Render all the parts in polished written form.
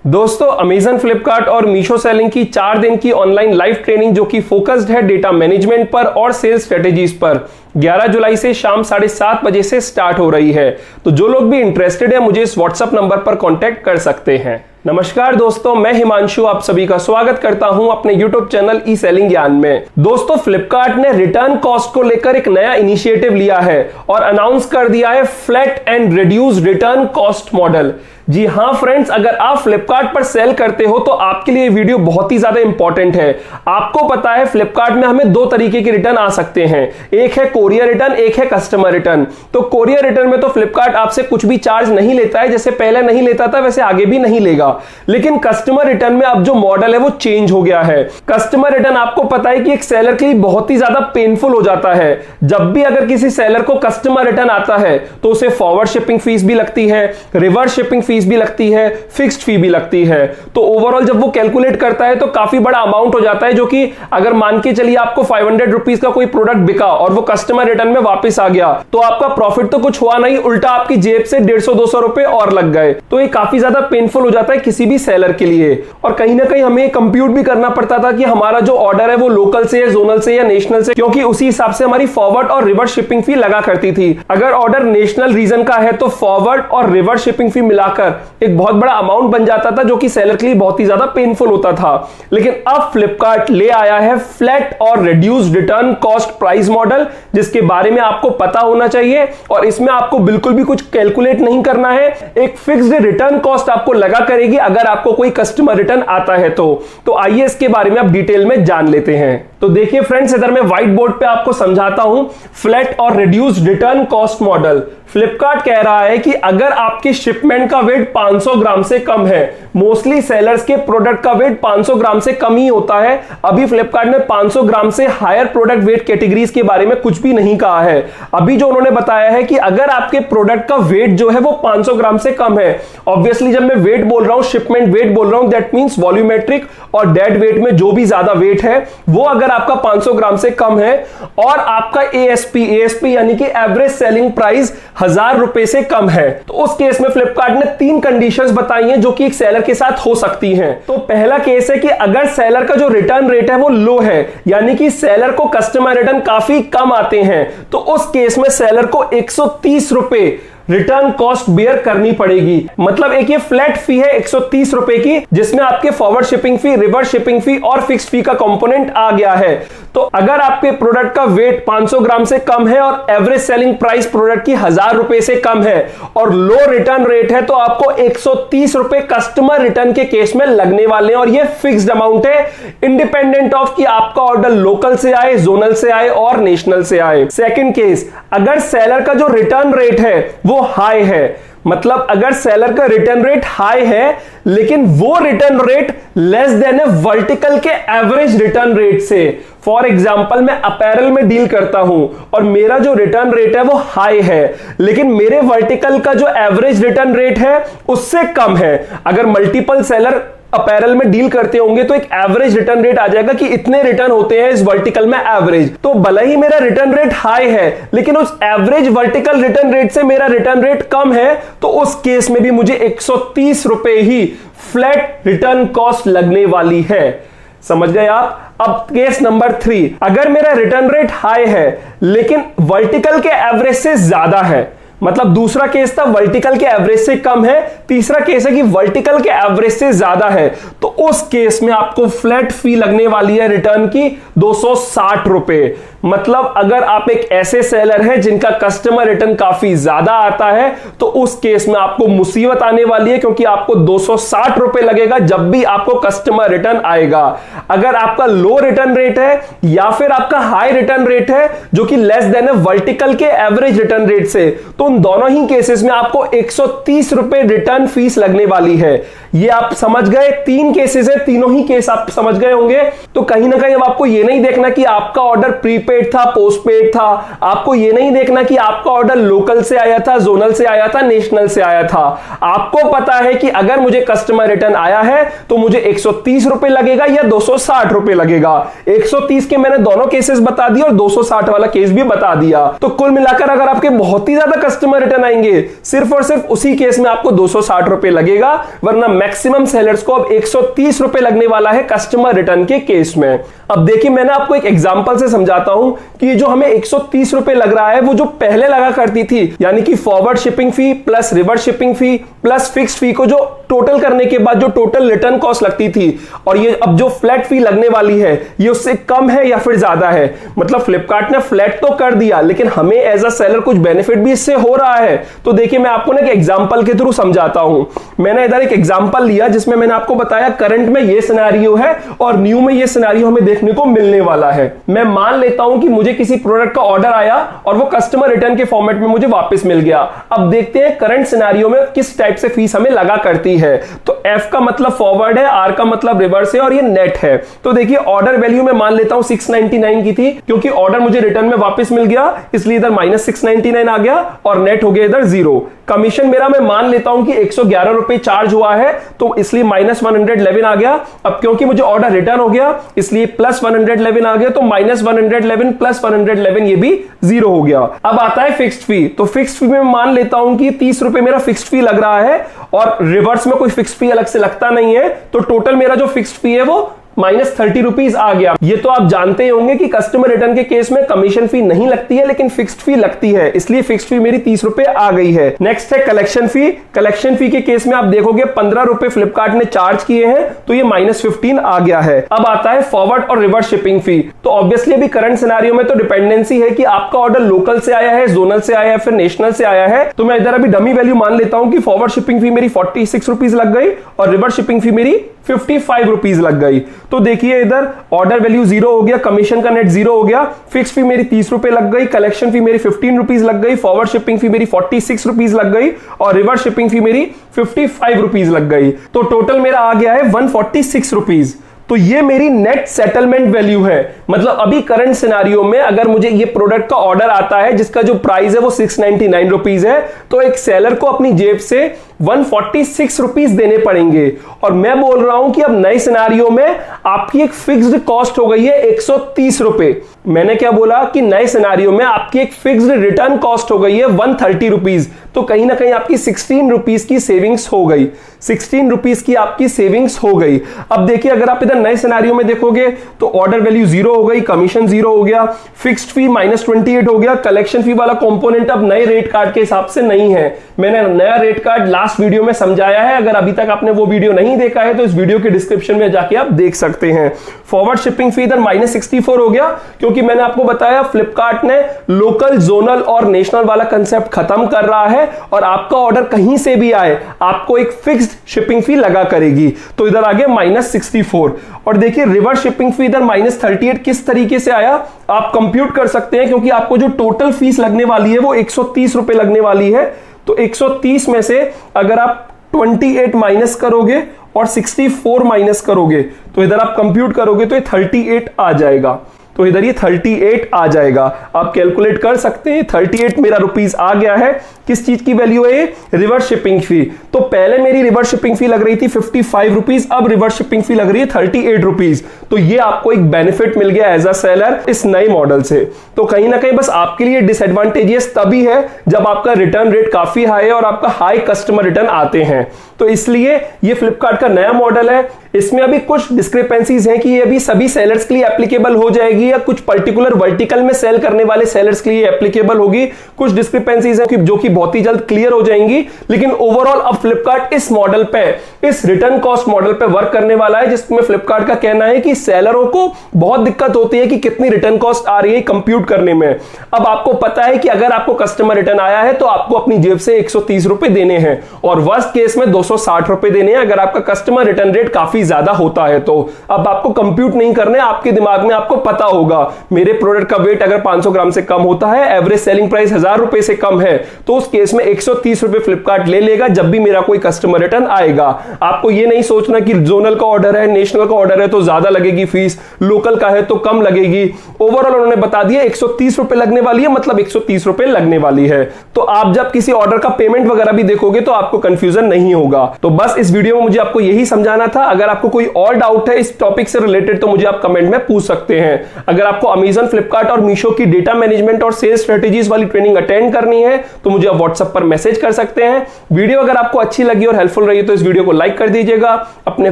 दोस्तों अमेजन, फ्लिपकार्ट और मीशो सेलिंग की 4 दिन की ऑनलाइन लाइव ट्रेनिंग जो कि फोकस्ड है डेटा मैनेजमेंट पर और सेल्स स्ट्रेटेजीज पर 11 जुलाई से शाम 7:30 बजे से स्टार्ट हो रही है। तो जो लोग भी इंटरेस्टेड है मुझे इस व्हाट्सएप नंबर पर कांटेक्ट कर सकते हैं। नमस्कार दोस्तों, मैं हिमांशु आप सभी का स्वागत करता हूं अपने YouTube चैनल ई सेलिंग ज्ञान में। दोस्तों फ्लिपकार्ट ने रिटर्न कॉस्ट को लेकर एक नया इनिशिएटिव लिया है और अनाउंस कर दिया है flat and reduce return cost model. जी हां फ्रेंड्स, अगर आप फ्लिपकार्ट पर सेल करते हो तो आपके लिए वीडियो बहुत ही ज्यादा इंपॉर्टेंट है। आपको पता है फ्लिपकार्ट में हमें 2 तरीके के रिटर्न आ सकते हैं, एक है कोरियर रिटर्न, एक है कस्टमर रिटर्न। तो कोरियर रिटर्न में तो फ्लिपकार्ट आपसे कुछ भी चार्ज नहीं लेता है, जैसे पहले नहीं लेता था वैसे आगे भी नहीं लेगा। लेकिन कस्टमर रिटर्न में अब जो मॉडल है वो चेंज हो गया है। कस्टमर रिटर्न आपको पता है कि एक सेलर के लिए बहुत ही ज्यादा पेनफुल हो जाता है। जब भी अगर किसी सेलर को कस्टमर रिटर्न आता है तो उसे फॉरवर्ड शिपिंग फीस भी लगती है, रिवर्स शिपिंग फीस भी लगती है, फिक्स्ड फी भी लगती है। तो ओवरऑल जब वो कैलकुलेट करता है तो काफी बड़ा अमाउंट हो जाता है, जो कि अगर मान के चलिए आपको 500 रुपीज का कोई प्रोडक्ट बिका और वो कस्टमर रिटर्न में वापस आ गया तो आपका प्रॉफिट तो कुछ हुआ नहीं, उल्टा आपकी जेब से 150-200 रुपए और लग गए। तो ये काफी ज्यादा पेनफुल हो जाता है किसी भी सेलर के लिए। और कहीं ना कहीं हमें कंप्यूट भी करना पड़ता था कि हमारा जो ऑर्डर है वो लोकल से या जोनल से या नेशनल से, क्योंकि उसी हिसाब से हमारी फॉरवर्ड और रिवर्स शिपिंग फी लगा करती थी। अगर ऑर्डर नेशनल रीजन का है तो फॉरवर्ड और रिवर्स शिपिंग फी मिलाकर एक बहुत बड़ा अमाउंट बन जाता था, जो कि सेलर के लिए बहुत ही ज्यादा पेनफुल होता था। लेकिन अब फ्लिपकार्ट ले आया है फ्लैट और reduced return cost price model, जिसके बारे में आपको पता होना चाहिए और इसमें आपको बिल्कुल भी कुछ कैलकुलेट नहीं करना है। एक फिक्स्ड रिटर्न कॉस्ट आपको लगा करेगी अगर आपको कोई कस्टमर रिटर्न आता है तो आइए इसके बारे में आप डिटेल में जान लेते हैं। तो देखिए फ्रेंड्स, इधर मैं व्हाइट बोर्ड पे आपको समझाता हूं फ्लैट और reduced return cost model. Flipkart कह रहा है कि अगर आपकी शिपमेंट का वेट 500 ग्राम से कम है, मोस्टली सेलर्स के प्रोडक्ट का वेट 500 ग्राम से कम ही होता है। अभी फ्लिपकार्ट ने 500 ग्राम से हायर प्रोडक्ट वेट कैटेगरीज के बारे में कुछ भी नहीं कहा है। अभी जो उन्होंने बताया है कि अगर आपके प्रोडक्ट का वेट जो है वो 500 ग्राम से कम है, ऑब्वियसली जब मैं वेट बोल रहा हूं, शिपमेंट वेट बोल रहा हूं, दैट मींस वॉल्यूमेट्रिक और डेड वेट में जो भी ज्यादा वेट है वो अगर आपका 500 ग्राम से कम है और आपका एएसपी यानी कि एवरेज सेलिंग प्राइस 1000 रुपए से कम है, तो उस केस में फ्लिपकार्ट ने 3 कंडीशंस बताई हैं जो कि एक सेलर के साथ हो सकती हैं। तो पहला केस है कि अगर सेलर का जो रिटर्न रेट है वो लो है, यानी कि सेलर को कस्टमर रिटर्न काफी कम आते हैं, तो उस केस में सेलर को 130 रुपए रिटर्न कॉस्ट बेयर करनी पड़ेगी। मतलब एक ये फ्लैट फी है 130 रुपए की, जिसमें आपके फॉरवर्ड शिपिंग फी, रिवर्स शिपिंग फी और फिक्स्ड फी का कंपोनेंट आ गया है। तो अगर आपके प्रोडक्ट का वेट 500 ग्राम से कम है और एवरेज सेलिंग प्राइस प्रोडक्ट की 1000 रुपए से कम है और लो रिटर्न रेट है, तो आपको 130 रुपए कस्टमर रिटर्न के केस में लगने वाले हैं और ये फिक्स्ड अमाउंट है, इंडिपेंडेंट ऑफ कि आपका ऑर्डर लोकल से आए, जोनल से आए और नेशनल से आए। सेकंड केस, अगर सेलर का जो रिटर्न रेट है वो हाई है, मतलब अगर सेलर का रिटर्न रेट हाई है लेकिन वो return rate less than vertical के एवरेज रिटर्न रेट से। फॉर एग्जांपल मैं अपैरल में डील करता हूं और मेरा जो रिटर्न रेट है वो हाई है, लेकिन मेरे वर्टिकल का जो एवरेज रिटर्न रेट है उससे कम है। अगर मल्टीपल सेलर अपैरल में डील करते होंगे तो एक एवरेज रिटर्न रेट आ जाएगा कि इतने रिटर्न होते हैं इस वर्टिकल में एवरेज। तो भले ही मेरा रिटर्न रेट हाई है लेकिन उस एवरेज वर्टिकल रिटर्न रेट से मेरा रिटर्न रेट कम है, तो उस केस में भी मुझे 130 रुपए ही फ्लैट रिटर्न कॉस्ट लगने वाली है। समझ गए आप? अब केस नंबर 3, अगर मेरा रिटर्न रेट हाई है लेकिन वर्टिकल के एवरेज से ज्यादा है, मतलब दूसरा केस था वर्टिकल के एवरेज से कम है, तीसरा केस है कि वर्टिकल के एवरेज से ज्यादा है, तो उस केस में आपको फ्लैट फी लगने वाली है रिटर्न की 260 रुपए। मतलब अगर आप एक ऐसे सेलर हैं जिनका कस्टमर रिटर्न काफी ज्यादा आता है तो उस केस में आपको मुसीबत आने वाली है, क्योंकि आपको 260 रुपए लगेगा जब भी आपको कस्टमर रिटर्न आएगा। अगर आपका लो रिटर्न रेट है या फिर आपका हाई रिटर्न रेट है जो कि लेस देन वर्टिकल के एवरेज रिटर्न रेट से, तो उन दोनों ही केसेस में आपको 130 रुपए रिटर्न फीस लगने वाली है। ये आप समझ गए? 3 केसेस है, तीनों ही केस आप समझ गए होंगे। तो कहीं ना कहीं अब आपको ये नहीं देखना कि आपका ऑर्डर प्रीपेड प्रीपेड था, पोस्टपेड था। आपको ये नहीं देखना कि आपका ऑर्डर लोकल से आया था, जोनल से आया था, नेशनल से आया था। आपको पता है कि अगर मुझे कस्टमर रिटर्न आया है तो मुझे 130 रुपए लगेगा या 260 रुपए लगेगा। 130 के मैंने दोनों केसेस बता दिए और 260 वाला केस भी बता दिया। तो कुल मिलाकर अगर आपके बहुत ही ज्यादा कस्टमर रिटर्न आएंगे, सिर्फ और सिर्फ उसी केस में आपको 260 रुपए लगेगा, वरना मैक्सिमम सेलर्स को अब 130 रुपए लगने वाला है कस्टमर रिटर्न के केस में। अब देखिए, मैंने आपको एक एग्जांपल से समझाता हूं कि जो हमें 130 रुपए लग रहा है वो जो पहले लगा करती थी, यानी कि forward shipping fee plus reverse shipping fee plus fixed fee को जो टोटल करने के बाद जो टोटल रिटर्न कॉस्ट लगती थी, और ये अब जो फ्लैट फी लगने वाली है ये उससे कम है या फिर ज्यादा है। मतलब फ्लिपकार्ट ने फ्लैट तो कर दिया, लेकिन हमें एज अ सेलर कुछ बेनिफिट भी इससे हो रहा है। तो देखिए, मैं आपको ना एक एग्जांपल के थ्रू समझाता हूं। मैंने इधर एक एग्जांपल लिया जिसमें मैंने आपको बताया करंट में ये सिनेरियो है और न्यू में ये सिनेरियो हमें देखने को मिलने वाला है। मैं मान लेता हूं कि मुझे किसी प्रोडक्ट का ऑर्डर आया और वो कस्टमर रिटर्न के फॉर्मेट में मुझे वापस मिल गया। अब देखते हैं करंट सिनेरियो में किस टाइप से फीस हमें लगा करती है। तो एफ का मतलब फॉरवर्ड है, आर का मतलब रिवर्स है और ये नेट है। तो देखिए, ऑर्डर वैल्यू में मान लेता हूं 699 की थी, क्योंकि ऑर्डर मुझे रिटर्न में वापस मिल गया इसलिए इधर -699 आ गया और नेट हो गया इधर 0। कमीशन मेरा मैं मान लेता हूं कि 111 रुपए चार्ज हुआ है, तो इसलिए -111 आ गया। अब क्योंकि मुझे ऑर्डर रिटर्न हो गया इसलिए +111 आ गया, तो -111 + 111 ये भी 0 हो गया। अब आता है फिक्स्ड फी। तो फिक्स्ड फी में मान लेता हूं कि 30 रुपए मेरा फिक्स्ड फी लग रहा है और रिवर्स में कोई फिक्स्ड फी अलग से लगता नहीं है, तो टोटल मेरा जो फिक्स्ड फी है वो -30 रुपीज आ गया। ये तो आप जानते ही होंगे कि कस्टमर रिटर्न के केस में कमीशन फी नहीं लगती है लेकिन फिक्स्ड फी लगती है, इसलिए फिक्स्ड फी मेरी 30 रुपए आ गई है। नेक्स्ट है कलेक्शन फी। कलेक्शन फी के केस में आप देखोगे 15 रुपए फ्लिपकार्ट ने चार्ज किए हैं, तो ये -15 आ गया है। अब आता है फॉरवर्ड और रिवर्स शिपिंग फी। तो ऑब्वियसली अभी करंट सिनेरियो में तो डिपेंडेंसी है कि आपका ऑर्डर लोकल से आया है, जोनल से आया है, फिर नेशनल से आया है। तो मैं इधर अभी डमी वैल्यू मान लेता हूं कि फॉरवर्ड शिपिंग फी मेरी 46 रुपीज लग गई और रिवर्स शिपिंग फी मेरी 55 रुपीज लग गई। तो देखिए, इधर ऑर्डर वैल्यू 0 हो गया, कमीशन का नेट 0 हो गया, फिक्स फी मेरी 30 रुपए लग गई, कलेक्शन फी मेरी 15 रुपीज लग गई, फॉरवर्ड शिपिंग फी मेरी 46 रुपीज लग गई और रिवर्स शिपिंग फी मेरी 55 रुपीज लग गई। तो टोटल मेरा आ गया है 146 रुपीज। तो ये मेरी नेट सेटलमेंट वैल्यू है। मतलब अभी करंट सिनेरियो में अगर मुझे ये प्रोडक्ट का ऑर्डर आता है जिसका जो प्राइस है वो 699 रुपीज है, तो एक सेलर को अपनी जेब से 146 रुपीज देने पड़ेंगे। और मैं बोल रहा हूं कि अब नए सिनेरियो में आपकी एक फिक्स्ड कॉस्ट हो गई है 130 रुपए। मैंने क्या बोला कि नए सिनेरियो में आपकी एक फिक्स्ड रिटर्न कॉस्ट हो गई है 130 रुपीज। तो कहीं ना कहीं आपकी 16 रुपीज की सेविंग्स हो गई, 16 रुपीज की आपकी सेविंग्स हो गई। अब देखिए, अगर आप इधर नए सिनेरियो में देखोगे तो ऑर्डर वैल्यू 0 हो गई, कमीशन 0 हो गया, फिक्स्ड फी -28 हो गया, कलेक्शन फी वाला कंपोनेंट अब नए रेट कार्ड के हिसाब से नहीं है। मैंने नया रेट कार्ड लास्ट वीडियो में समझाया है, अगर अभी तक आपने वो वीडियो नहीं देखा है तो इस वीडियो के डिस्क्रिप्शन में जाके आप देख सकते हैं। फॉरवर्ड शिपिंग फी इधर -64 हो गया, क्योंकि मैंने आपको बताया फ्लिपकार्ट ने लोकल, जोनल और नेशनल वाला कंसेप्ट खत्म कर रहा है और आपका ऑर्डर कहीं से भी आए आपको एक फिक्स्ड शिपिंग फी लगा करेगी। तो इधर आ गया -64। और देखिए, रिवर्स शिपिंग फी इधर -38 किस तरीके से आया आप कंप्यूट कर सकते हैं, क्योंकि आपको जो टोटल फीस लगने वाली है वो 130 रुपए लगने वाली है। तो 130 में से अगर आप 28 माइनस करोगे और 64 माइनस करोगे तो इधर आप कंप्यूट करोगे तो ये 38 आ जाएगा। तो इधर ये 38 आ जाएगा। आप कैलकुलेट कर सकते हैं, 38 मेरा रुपीस आ गया है। किस चीज की वैल्यू है? रिवर्स शिपिंग फी। तो पहले मेरी रिवर्स शिपिंग फी लग रही थी 55 रुपीस, अब रिवर्स शिपिंग फी लग रही है 38 रुपीस। तो ये आपको एक बेनिफिट मिल गया एज अ सेलर इस नए मॉडल से। तो कहीं ना कहीं बस आपके लिए डिसएडवांटेजेस तभी है जब आपका रिटर्न रेट काफी हाई है और आपका हाई कस्टमर रिटर्न आते हैं। तो इसलिए ये फ्लिपकार्ट का नया मॉडल है। इसमें अभी कुछ डिस्क्रिपेंसीज हैं कि ये अभी सभी सेलर्स के लिए एप्लीकेबल हो जाएगी या कुछ पर्टिकुलर वर्टिकल में सेल करने वाले सेलर्स के लिए एप्लीकेबल होगी। कुछ डिस्क्रिपेंसीज हैं जो कि बहुत ही जल्द क्लियर हो जाएंगी। लेकिन ओवरऑल अब फ्लिपकार्ट इस मॉडल पे, इस रिटर्न कॉस्ट मॉडल पे वर्क करने वाला है, जिसमें फ्लिपकार्ट का कहना है कि सेलरों को बहुत दिक्कत होती है कि कितनी रिटर्न कॉस्ट आ रही है कंप्यूट करने में। अब आपको पता है कि अगर आपको कस्टमर रिटर्न आया है तो आपको अपनी जेब से 130 रुपए देने हैं और वर्स्ट केस में 260 रुपए देने हैं अगर आपका कस्टमर रिटर्न रेट काफी ज्यादा होता है। तो अब आपको कंप्यूट नहीं करने, आपके दिमाग में आपको पता होगा मेरे प्रोडक्ट का वेट अगर 500 ग्राम से कम होता है, एवरेज सेलिंग प्राइस 1000 रुपए से कम है, तो उस केस में 130 रुपए फ्लिपकार्ट ले लेगा जब भी मेरा कोई कस्टमर रिटर्न आएगा। आपको ये नहीं सोचना कि जोनल का ऑर्डर है, नेशनल का ऑर्डर है तो ज्यादा लगेगी फीस, लोकल का है तो कम लगेगी। ओवरऑल उन्होंने बता दिया 130 रुपए लगने वाली है, मतलब 130 रुपए लगने वाली है। तो आप जब किसी ऑर्डर का पेमेंट वगैरह भी देखोगे तो आपको कंफ्यूजन नहीं होगा। तो बस इस वीडियो में मुझे आपको यही समझाना था। अगर आपको कोई और डाउट है इस टॉपिक से रिलेटेड तो मुझे आप कमेंट में पूछ सकते हैं। अगर आपको अमेजन, फ्लिपकार्ट और मीशो की डेटा मैनेजमेंट और सेल्स स्ट्रेटेजीज वाली ट्रेनिंग अटेंड करनी है तो मुझे आप व्हाट्सएप पर मैसेज कर सकते हैं। वीडियो अगर आपको अच्छी लगी और हेल्पफुल रही तो इस वीडियो को लाइक कर दीजिएगा, अपने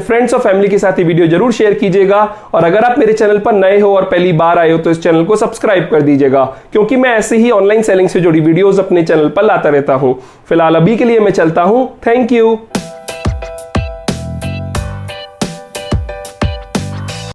फ्रेंड्स और फैमिली के साथ ये वीडियो जरूर शेयर कीजिएगा, और अगर आप मेरे चैनल पर नए हो और पहली बार आए हो तो इस चैनल को सब्सक्राइब कर दीजिएगा, क्योंकि मैं ऐसे ही ऑनलाइन सेलिंग से जुड़ी वीडियोस अपने चैनल पर लाता रहता हूं। फिलहाल अभी के लिए मैं चलता हूं। Thank you.